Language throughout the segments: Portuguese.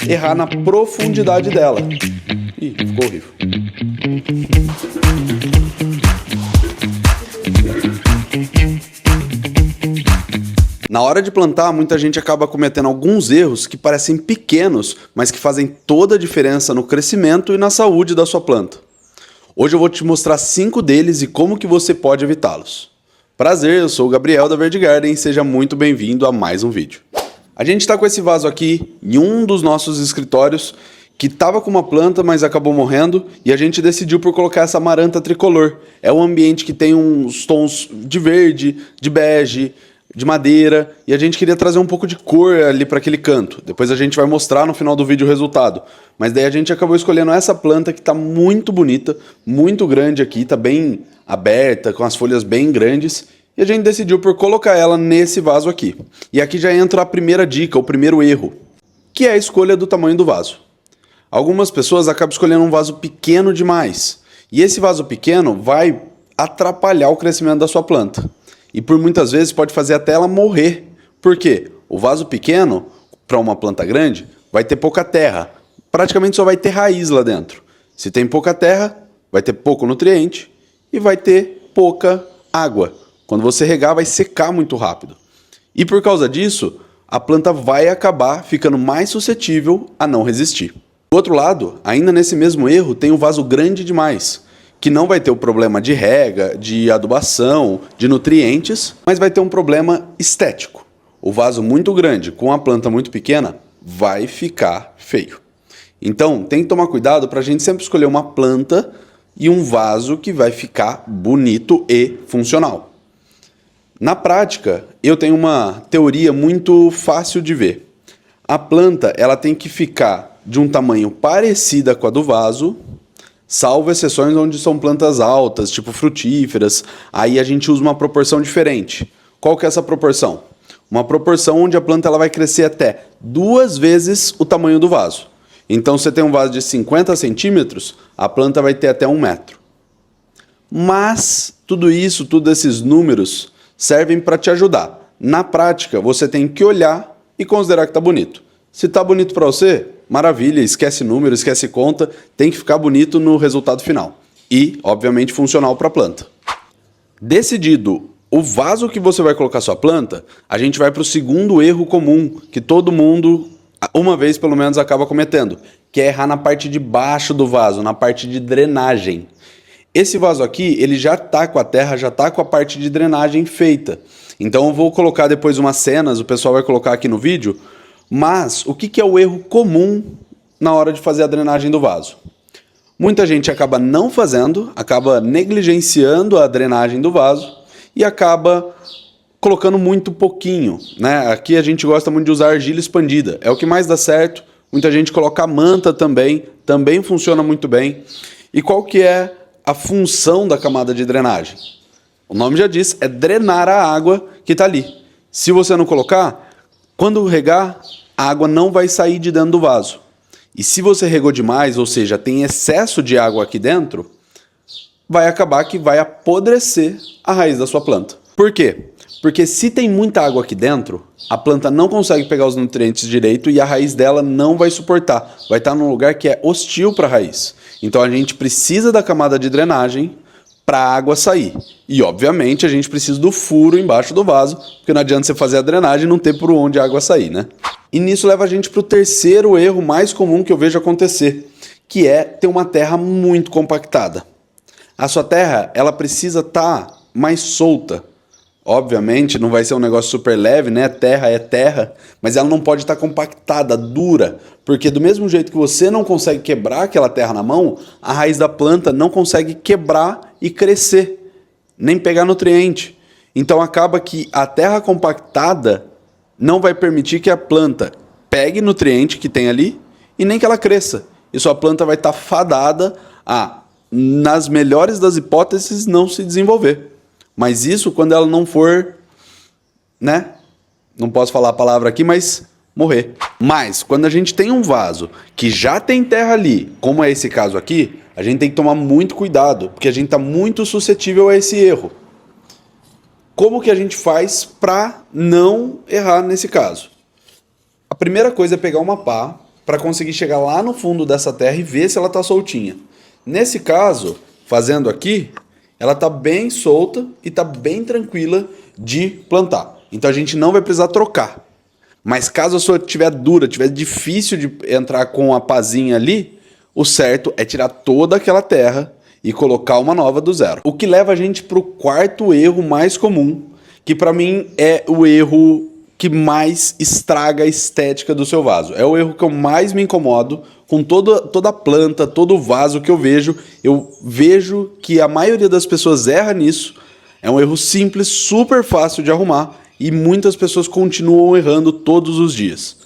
Errar na profundidade dela. Ih, ficou horrível. Na hora de plantar, muita gente acaba cometendo alguns erros que parecem pequenos, mas que fazem toda a diferença no crescimento e na saúde da sua planta. Hoje eu vou te mostrar 5 deles e como que você pode evitá-los. Prazer, eu sou o Gabriel da Verde Garden e seja muito bem-vindo a mais um vídeo. A gente está com esse vaso aqui em um dos nossos escritórios que estava com uma planta, mas acabou morrendo, e a gente decidiu por colocar essa amaranta tricolor. É um ambiente que tem uns tons de verde, de bege, de madeira, e a gente queria trazer um pouco de cor ali para aquele canto. Depois a gente vai mostrar no final do vídeo o resultado. Mas daí a gente acabou escolhendo essa planta que está muito bonita, muito grande aqui, está bem aberta, com as folhas bem grandes, e a gente decidiu por colocar ela nesse vaso aqui. E aqui já entra a primeira dica, o primeiro erro, que é a escolha do tamanho do vaso. Algumas pessoas acabam escolhendo um vaso pequeno demais, e esse vaso pequeno vai atrapalhar o crescimento da sua planta. E por muitas vezes pode fazer até ela morrer. Por quê? O vaso pequeno, para uma planta grande, vai ter pouca terra. Praticamente só vai ter raiz lá dentro. Se tem pouca terra, vai ter pouco nutriente e vai ter pouca água. Quando você regar, vai secar muito rápido. E por causa disso, a planta vai acabar ficando mais suscetível a não resistir. Do outro lado, ainda nesse mesmo erro, tem um vaso grande demais, que não vai ter o problema de rega, de adubação, de nutrientes, mas vai ter um problema estético. O vaso muito grande com a planta muito pequena vai ficar feio. Então tem que tomar cuidado para a gente sempre escolher uma planta e um vaso que vai ficar bonito e funcional. Na prática, eu tenho uma teoria muito fácil de ver. A planta ela tem que ficar de um tamanho parecida com a do vaso, salvo exceções onde são plantas altas, tipo frutíferas, aí a gente usa uma proporção diferente. Qual que é essa proporção? Uma proporção onde a planta ela vai crescer até 2 vezes o tamanho do vaso. Então, se você tem um vaso de 50 centímetros, a planta vai ter até 1 metro. Mas, todos esses números servem para te ajudar. Na prática, você tem que olhar e considerar que está bonito. Se está bonito para você, maravilha, esquece número, esquece conta, tem que ficar bonito no resultado final. E, obviamente, funcional para a planta. Decidido o vaso que você vai colocar sua planta, a gente vai para o segundo erro comum, que todo mundo, uma vez pelo menos, acaba cometendo, que é errar na parte de baixo do vaso, na parte de drenagem. Esse vaso aqui, ele já está com a terra, já está com a parte de drenagem feita. Então eu vou colocar depois umas cenas, o pessoal vai colocar aqui no vídeo. Mas o que é o erro comum na hora de fazer a drenagem do vaso? Muita gente acaba não fazendo, acaba negligenciando a drenagem do vaso e acaba colocando muito pouquinho, né? Aqui a gente gosta muito de usar argila expandida, é o que mais dá certo. Muita gente coloca a manta também funciona muito bem. E qual que é a função da camada de drenagem? O nome já diz, é drenar a água que está ali. Se você não colocar, quando regar, a água não vai sair de dentro do vaso. E se você regou demais, ou seja, tem excesso de água aqui dentro, vai acabar que vai apodrecer a raiz da sua planta. Por quê? Porque se tem muita água aqui dentro, a planta não consegue pegar os nutrientes direito e a raiz dela não vai suportar. Vai estar num lugar que é hostil para a raiz. Então a gente precisa da camada de drenagem para a água sair. E, obviamente, a gente precisa do furo embaixo do vaso, porque não adianta você fazer a drenagem e não ter por onde a água sair, né? E nisso leva a gente para o terceiro erro mais comum que eu vejo acontecer, que é ter uma terra muito compactada. A sua terra, ela precisa estar mais solta. Obviamente, não vai ser um negócio super leve, né? Terra é terra, mas ela não pode estar compactada, dura, porque do mesmo jeito que você não consegue quebrar aquela terra na mão, a raiz da planta não consegue quebrar e crescer, nem pegar nutriente. Então acaba que a terra compactada não vai permitir que a planta pegue nutriente que tem ali e nem que ela cresça. E sua planta vai estar fadada a, nas melhores das hipóteses, não se desenvolver. Mas isso quando ela não for, né? Não posso falar a palavra aqui, mas morrer. Mas quando a gente tem um vaso que já tem terra ali, como é esse caso aqui, a gente tem que tomar muito cuidado, porque a gente está muito suscetível a esse erro. Como que a gente faz para não errar nesse caso? A primeira coisa é pegar uma pá para conseguir chegar lá no fundo dessa terra e ver se ela está soltinha. Nesse caso, fazendo aqui, ela está bem solta e está bem tranquila de plantar. Então a gente não vai precisar trocar. Mas caso a sua estiver dura, estiver difícil de entrar com a pazinha ali, o certo é tirar toda aquela terra e colocar uma nova do zero. O que leva a gente para o quarto erro mais comum, que para mim é o erro que mais estraga a estética do seu vaso. É o erro que eu mais me incomodo com toda a planta, todo o vaso que eu vejo. Eu vejo que a maioria das pessoas erra nisso. É um erro simples, super fácil de arrumar e muitas pessoas continuam errando todos os dias.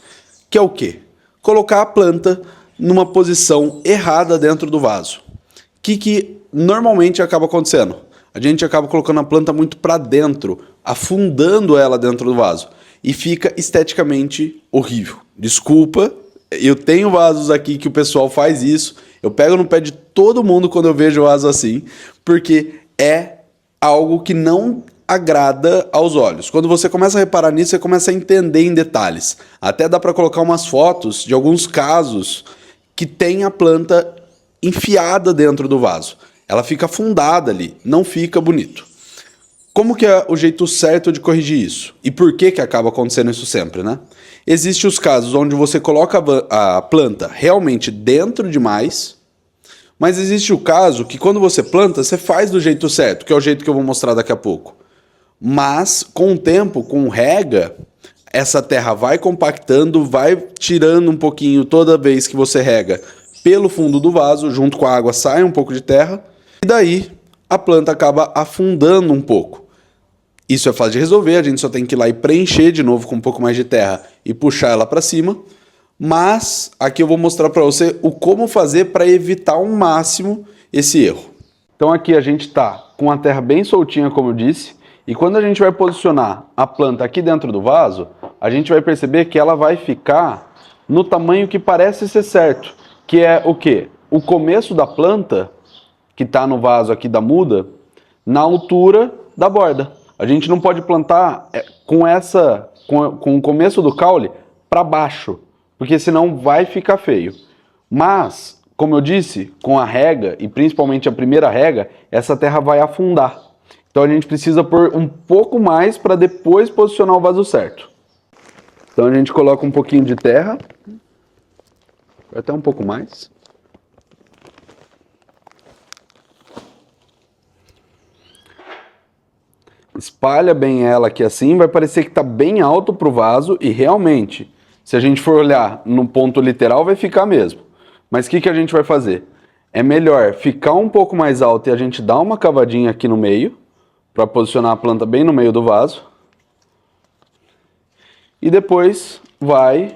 Que é o quê? Colocar a planta numa posição errada dentro do vaso. O que normalmente acaba acontecendo? A gente acaba colocando a planta muito para dentro, afundando ela dentro do vaso. E fica esteticamente horrível. Desculpa, eu tenho vasos aqui que o pessoal faz isso. Eu pego no pé de todo mundo quando eu vejo vaso assim, porque é algo que não agrada aos olhos. Quando você começa a reparar nisso, você começa a entender em detalhes. Até dá para colocar umas fotos de alguns casos que tem a planta enfiada dentro do vaso. Ela fica afundada ali, não fica bonito. Como que é o jeito certo de corrigir isso? E por que acaba acontecendo isso sempre, né? Existem os casos onde você coloca a planta realmente dentro demais, mas existe o caso que quando você planta, você faz do jeito certo, que é o jeito que eu vou mostrar daqui a pouco. Mas com o tempo, com rega, essa terra vai compactando, vai tirando um pouquinho toda vez que você rega pelo fundo do vaso, junto com a água sai um pouco de terra, e daí a planta acaba afundando um pouco. Isso é fácil de resolver, a gente só tem que ir lá e preencher de novo com um pouco mais de terra e puxar ela para cima. Mas aqui eu vou mostrar para você o como fazer para evitar ao máximo esse erro. Então aqui a gente está com a terra bem soltinha, como eu disse, e quando a gente vai posicionar a planta aqui dentro do vaso, a gente vai perceber que ela vai ficar no tamanho que parece ser certo, que é o quê? O começo da planta, que está no vaso aqui da muda, na altura da borda. A gente não pode plantar com o começo do caule para baixo, porque senão vai ficar feio. Mas, como eu disse, com a rega, e principalmente a primeira rega, essa terra vai afundar. Então a gente precisa pôr um pouco mais para depois posicionar o vaso certo. Então a gente coloca um pouquinho de terra, até um pouco mais. Espalha bem ela aqui assim, vai parecer que está bem alto para o vaso e realmente, se a gente for olhar no ponto literal, vai ficar mesmo. Mas o que a gente vai fazer? É melhor ficar um pouco mais alto e a gente dar uma cavadinha aqui no meio, para posicionar a planta bem no meio do vaso. E depois vai,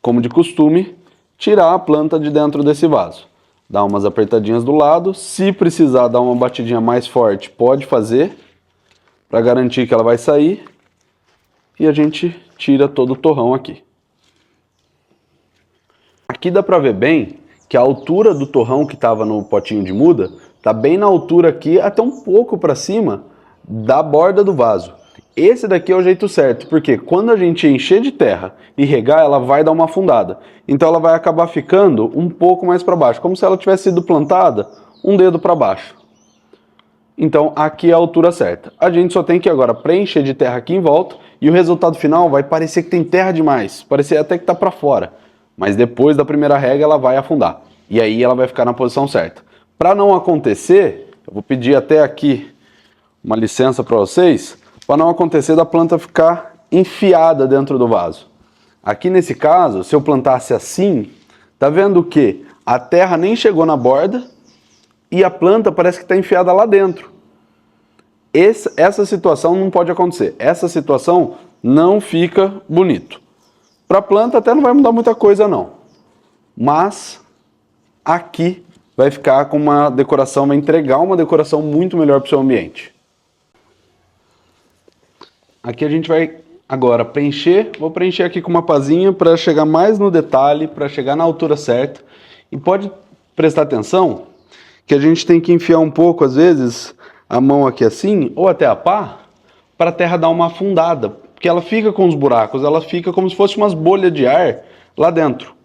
como de costume, tirar a planta de dentro desse vaso. Dá umas apertadinhas do lado, se precisar dar uma batidinha mais forte, pode fazer, para garantir que ela vai sair, e a gente tira todo o torrão aqui. Aqui dá para ver bem que a altura do torrão que estava no potinho de muda está bem na altura aqui, até um pouco para cima da borda do vaso. Esse daqui é o jeito certo, porque quando a gente encher de terra e regar, ela vai dar uma afundada. Então ela vai acabar ficando um pouco mais para baixo, como se ela tivesse sido plantada um dedo para baixo. Então aqui é a altura certa. A gente só tem que agora preencher de terra aqui em volta e o resultado final vai parecer que tem terra demais, parecer até que está para fora. Mas depois da primeira rega ela vai afundar e aí ela vai ficar na posição certa. Para não acontecer, eu vou pedir até aqui uma licença para vocês, para não acontecer da planta ficar enfiada dentro do vaso. Aqui nesse caso, se eu plantasse assim, tá vendo que a terra nem chegou na borda e a planta parece que está enfiada lá dentro. Essa situação não pode acontecer. Essa situação não fica bonito. Para a planta até não vai mudar muita coisa não, mas aqui vai ficar com uma decoração, vai entregar uma decoração muito melhor para o seu ambiente. Aqui a gente vai agora preencher, vou preencher aqui com uma pazinha para chegar mais no detalhe, para chegar na altura certa. E pode prestar atenção que a gente tem que enfiar um pouco, às vezes, a mão aqui assim, ou até a pá, para a terra dar uma afundada, porque ela fica com os buracos, ela fica como se fosse umas bolhas de ar lá dentro.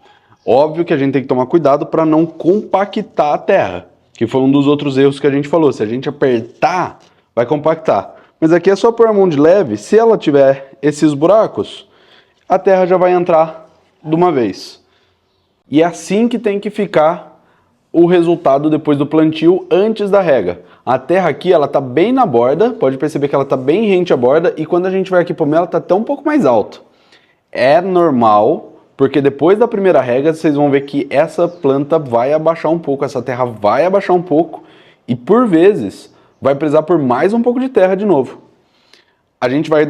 Óbvio que a gente tem que tomar cuidado para não compactar a terra, que foi um dos outros erros que a gente falou. Se a gente apertar, vai compactar. Mas aqui é só pôr a mão de leve, se ela tiver esses buracos, a terra já vai entrar de uma vez. E é assim que tem que ficar o resultado depois do plantio, antes da rega. A terra aqui, ela tá bem na borda, pode perceber que ela tá bem rente à borda, e quando a gente vai aqui pro meio, ela tá até um pouco mais alta. É normal, porque depois da primeira rega, vocês vão ver que essa planta vai abaixar um pouco, essa terra vai abaixar um pouco, e por vezes, vai precisar por mais um pouco de terra de novo. A gente vai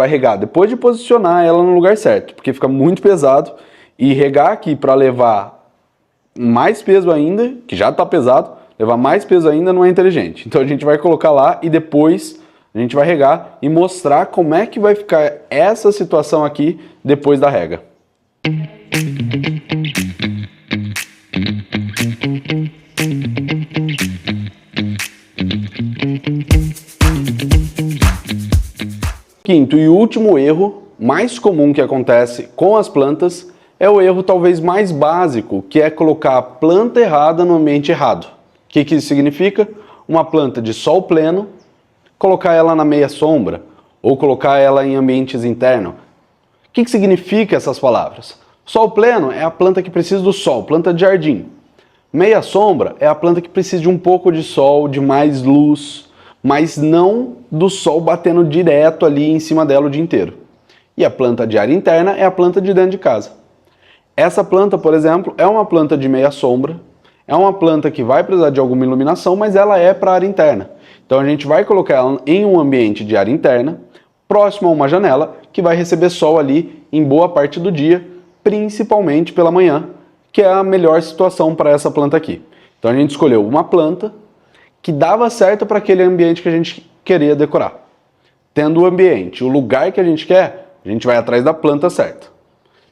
regar depois de posicionar ela no lugar certo, porque fica muito pesado, e regar aqui para levar mais peso ainda, que já está pesado, levar mais peso ainda não é inteligente. Então a gente vai colocar lá e depois a gente vai regar e mostrar como é que vai ficar essa situação aqui depois da rega. Quinto e último erro, mais comum que acontece com as plantas, é o erro talvez mais básico, que é colocar a planta errada no ambiente errado. O que isso significa? Uma planta de sol pleno, colocar ela na meia sombra, ou colocar ela em ambientes internos. O que significa essas palavras? Sol pleno é a planta que precisa do sol, planta de jardim. Meia sombra é a planta que precisa de um pouco de sol, de mais luz, mas não do sol batendo direto ali em cima dela o dia inteiro. E a planta de área interna é a planta de dentro de casa. Essa planta, por exemplo, é uma planta de meia sombra, é uma planta que vai precisar de alguma iluminação, mas ela é para área interna. Então a gente vai colocar ela em um ambiente de área interna, próximo a uma janela, que vai receber sol ali em boa parte do dia, principalmente pela manhã, que é a melhor situação para essa planta aqui. Então a gente escolheu uma planta que dava certo para aquele ambiente que a gente queria decorar. Tendo o ambiente, o lugar que a gente quer, a gente vai atrás da planta certa.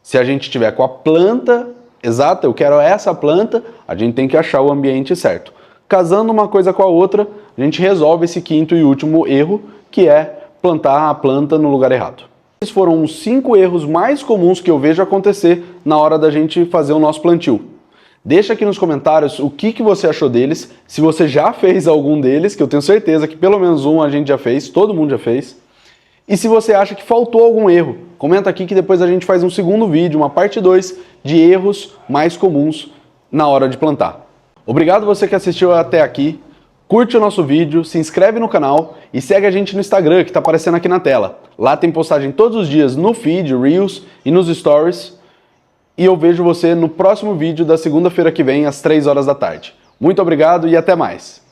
Se a gente tiver com a planta exata, eu quero essa planta, a gente tem que achar o ambiente certo. Casando uma coisa com a outra, a gente resolve esse quinto e último erro, que é plantar a planta no lugar errado. Esses foram os 5 erros mais comuns que eu vejo acontecer na hora da gente fazer o nosso plantio. Deixa aqui nos comentários o que você achou deles, se você já fez algum deles, que eu tenho certeza que pelo menos um a gente já fez, todo mundo já fez. E se você acha que faltou algum erro, comenta aqui que depois a gente faz um segundo vídeo, uma parte 2 de erros mais comuns na hora de plantar. Obrigado você que assistiu até aqui, curte o nosso vídeo, se inscreve no canal e segue a gente no Instagram que está aparecendo aqui na tela. Lá tem postagem todos os dias no feed, Reels e nos Stories. E eu vejo você no próximo vídeo da segunda-feira que vem às 3 horas da tarde. Muito obrigado e até mais!